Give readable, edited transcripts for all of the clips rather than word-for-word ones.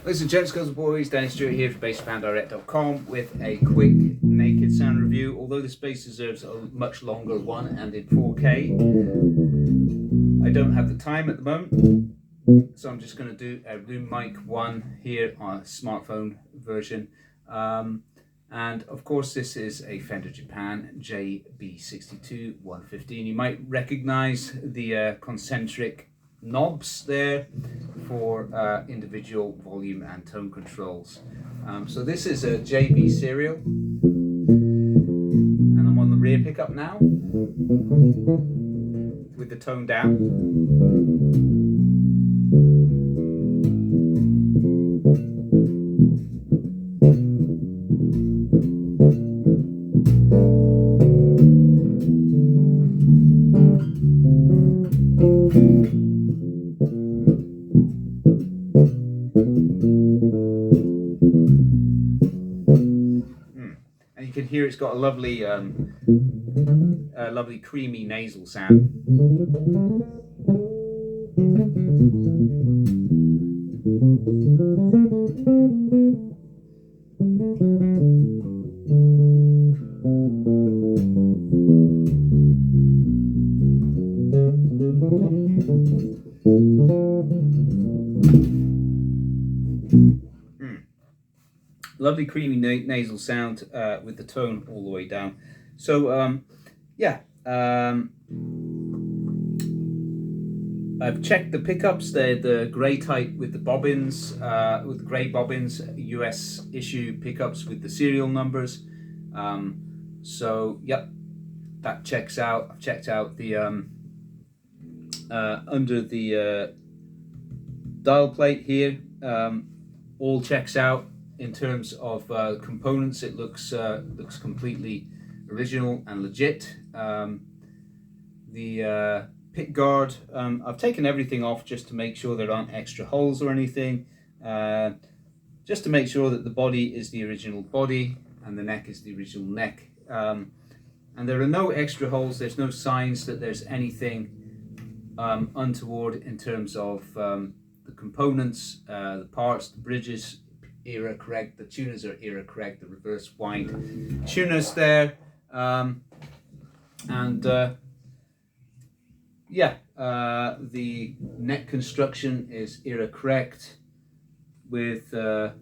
Ladies and gents, girls and boys, Danny Stewart here from BassFanDirect.com with a quick naked sound review. Although this bass deserves a much longer one and in 4K, I don't have the time at the moment, so I'm just going to do a Room Mic 1 here on a smartphone version. And of course this is a Fender Japan JB62 115. You might recognize the concentric knobs there for individual volume and tone controls. So this is a JB serial, and I'm on the rear pickup now with the tone down. And you can hear it's got a lovely, lovely creamy nasal sound. Lovely creamy nasal sound with the tone all the way down. So I've checked the pickups. They're the grey type with the bobbins, with grey bobbins, US issue pickups with the serial numbers. So yep, that checks out. I've checked out the under the dial plate here, all checks out. In terms of components, it looks completely original and legit. The pick guard, I've taken everything off just to make sure there aren't extra holes or anything, just to make sure that the body is the original body and the neck is the original neck. And there are no extra holes. There's no signs that there's anything untoward in terms of the components, the parts, the bridges. Era correct, the tuners are era correct, the reverse wind tuners there, the neck construction is era correct with the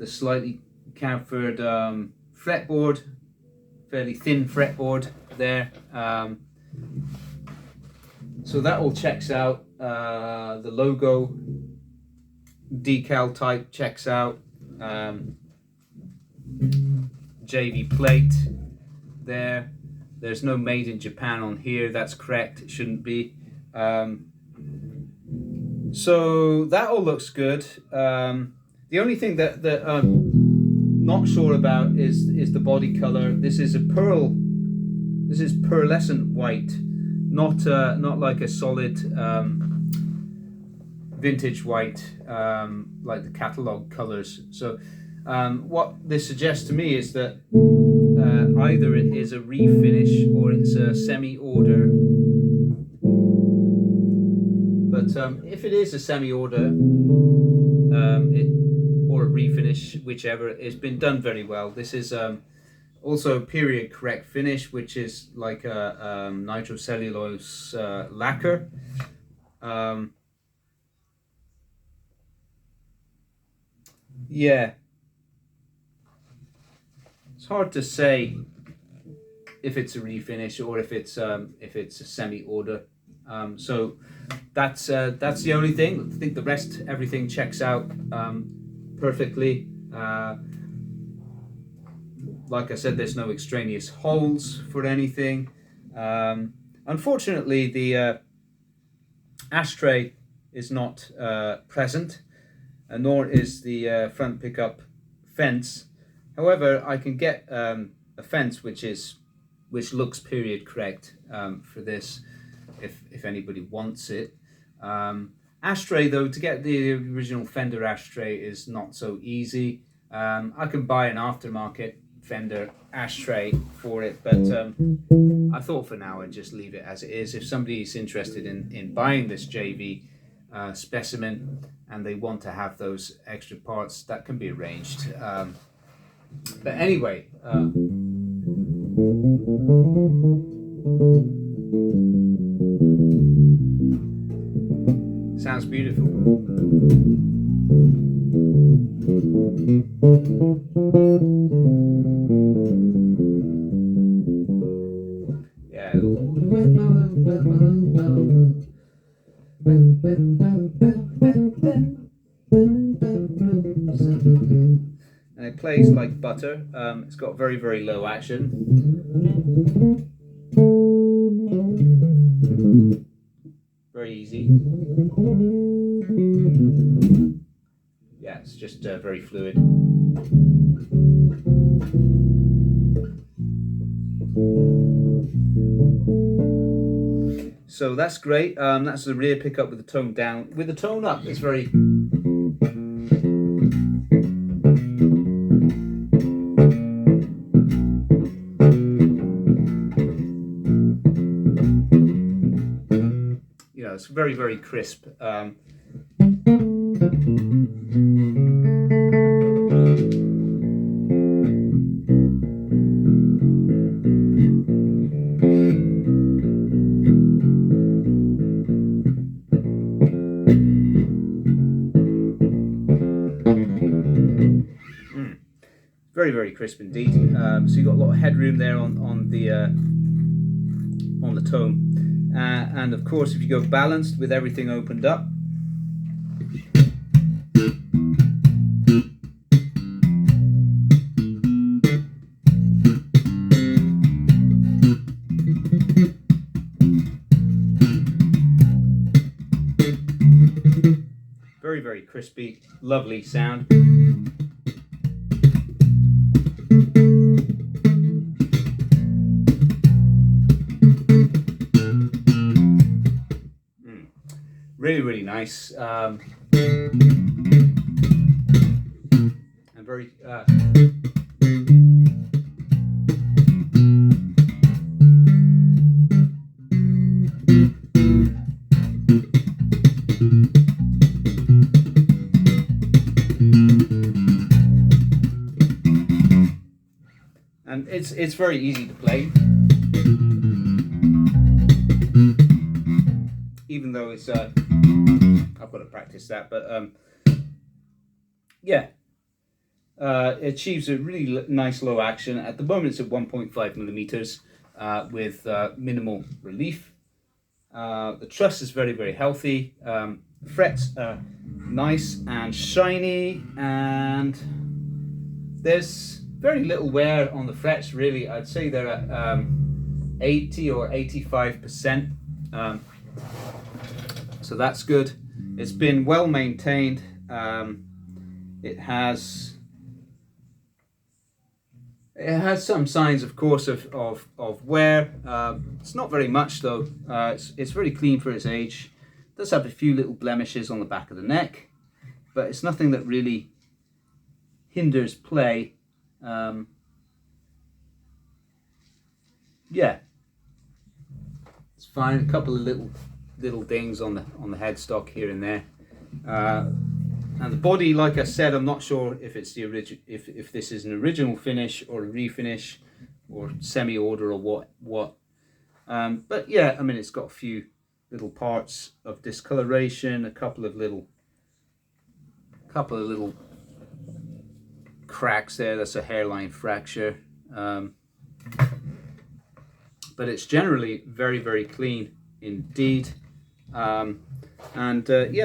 slightly chamfered fretboard, fairly thin fretboard there, so that all checks out. The logo decal type checks out. JV plate there. There's no made in Japan on here. That's correct. It shouldn't be. So that all looks good. The only thing that I'm not sure about is the body color. This is a pearl. This is pearlescent white, not like a solid vintage white like the catalog colors. So what this suggests to me is that either it is a refinish or it's a semi-order, but if it is a semi-order or a refinish, whichever, it's been done very well. This is also period correct finish, which is like a nitrocellulose lacquer. Yeah, it's hard to say if it's a refinish or if it's a semi-order. So that's the only thing. I think the rest, everything checks out perfectly. Like I said, there's no extraneous holes for anything. Unfortunately, the ashtray is not present. Nor is the front pickup fence. However, I can get a fence which looks period correct for this, if anybody wants it. Ashtray though, to get the original Fender ashtray is not so easy. I can buy an aftermarket Fender ashtray for it, but I thought for now I'd just leave it as it is. If somebody's interested in buying this JV specimen and they want to have those extra parts, that can be arranged. But anyway, sounds beautiful. Yeah. And it plays like butter. It's got very, very low action. Very easy. Yeah, it's just very fluid. So that's great. That's the rear pickup with the tone down. With the tone up, it's very... You know, it's very, very crisp. Very, very crisp indeed. So you've got a lot of headroom there on the tone, and of course, if you go balanced with everything opened up, very, very crispy, lovely sound. Really, really nice. And very and it's very easy to play, even though it's I've got to practice that, but yeah, it achieves a really nice low action. At the moment it's at 1.5 millimeters with minimal relief. The truss is very, very healthy. Frets are nice and shiny, and there's very little wear on the frets really. I'd say they're at 80 or 85%. So that's good. It's been well maintained. It has some signs, of course, of wear. It's not very much though. It's very clean for its age. It does have a few little blemishes on the back of the neck, but it's nothing that really hinders play. Yeah, it's fine. A couple of little dings on the headstock here and there, and the body, like I said, I'm not sure if it's the original, if this is an original finish or a refinish or semi-order or what. But yeah, I mean, it's got a few little parts of discoloration, a couple of little cracks there. That's a hairline fracture. But it's generally very, very clean indeed. Yeah,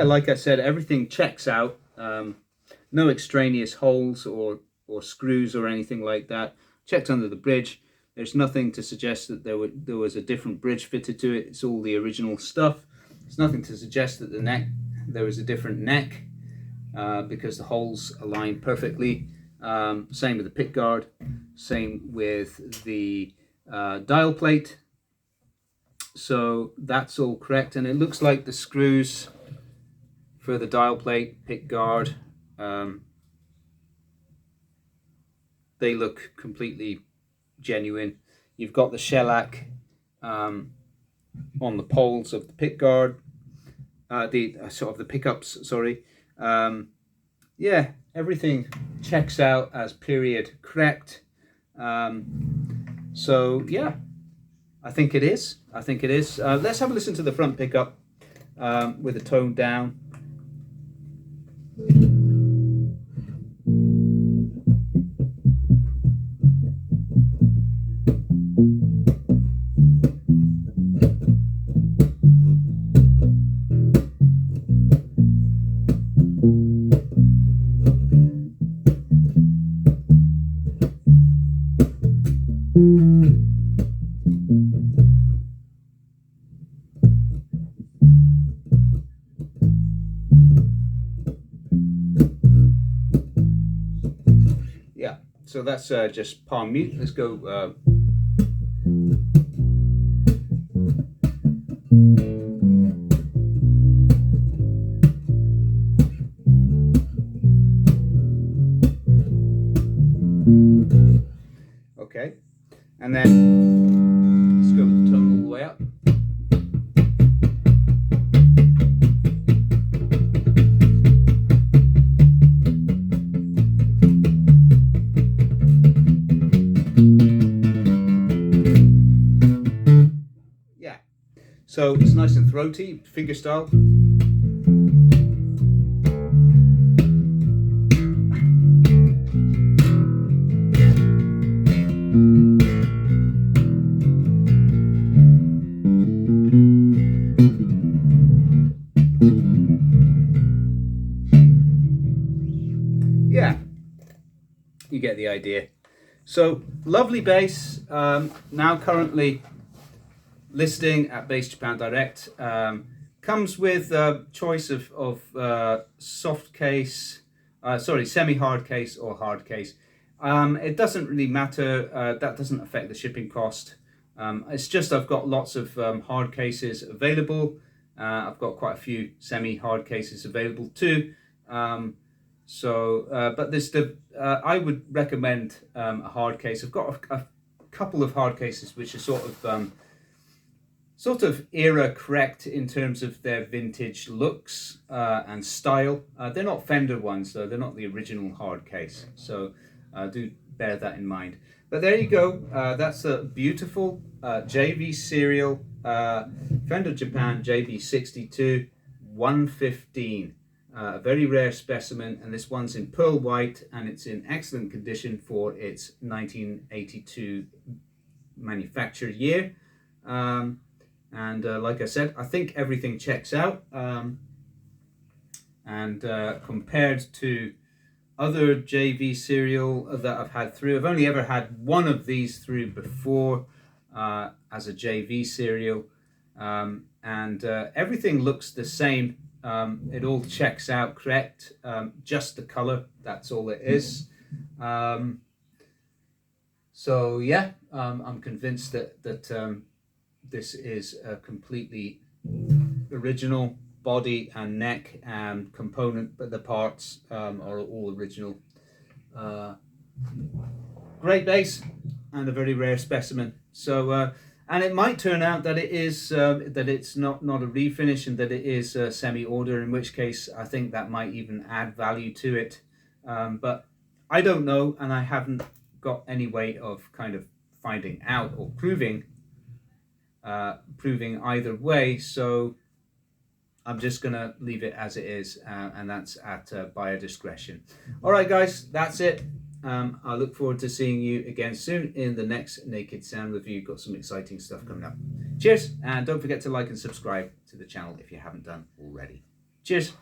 like I said, everything checks out. No extraneous holes or screws or anything like that. Checked under the bridge. There's nothing to suggest that there was a different bridge fitted to it. It's all the original stuff. There's nothing to suggest that there was a different neck, because the holes align perfectly. Same with the pick guard. Same with the dial plate. So that's all correct, and it looks like the screws for the dial plate, pick guard, they look completely genuine. You've got the shellac on the poles of the pick guard, sort of the pickups, sorry. Yeah, everything checks out as period correct. So yeah, I think it is. I think it is. Let's have a listen to the front pickup with the tone down. Yeah, so that's just palm mute. Let's go. Okay, and then let's go with the tone all the way up. Yeah, so it's nice and throaty, finger style. Yeah, you get the idea. So lovely bass. Now currently listing at Bass Japan Direct. Comes with a choice of soft case, semi-hard case or hard case. It doesn't really matter. That doesn't affect the shipping cost. It's just I've got lots of hard cases available. I've got quite a few semi-hard cases available too. But I would recommend a hard case. I've got a couple of hard cases which are sort of era correct in terms of their vintage looks and style. They're not Fender ones though. They're not the original hard case. So do bear that in mind. But there you go. That's a beautiful JV serial Fender Japan JV62 115. A very rare specimen, and this one's in pearl white, and it's in excellent condition for its 1982 manufacture year. Like I said, I think everything checks out. Compared to other JV serial that I've had through, I've only ever had one of these through before as a JV serial, everything looks the same. It all checks out correct, just the color, that's all it is. So yeah, I'm convinced that this is a completely original body and neck and component, but the parts are all original. Great bass and a very rare specimen. So and it might turn out that it is that it's not a refinish and that it is semi-order, in which case I think that might even add value to it. But I don't know, and I haven't got any way of kind of finding out or proving either way. So I'm just gonna leave it as it is, and that's at buyer discretion. All right, guys, that's it. I look forward to seeing you again soon in the next Naked Sound review. Got some exciting stuff coming up. Cheers, and don't forget to like and subscribe to the channel if you haven't done already. Cheers.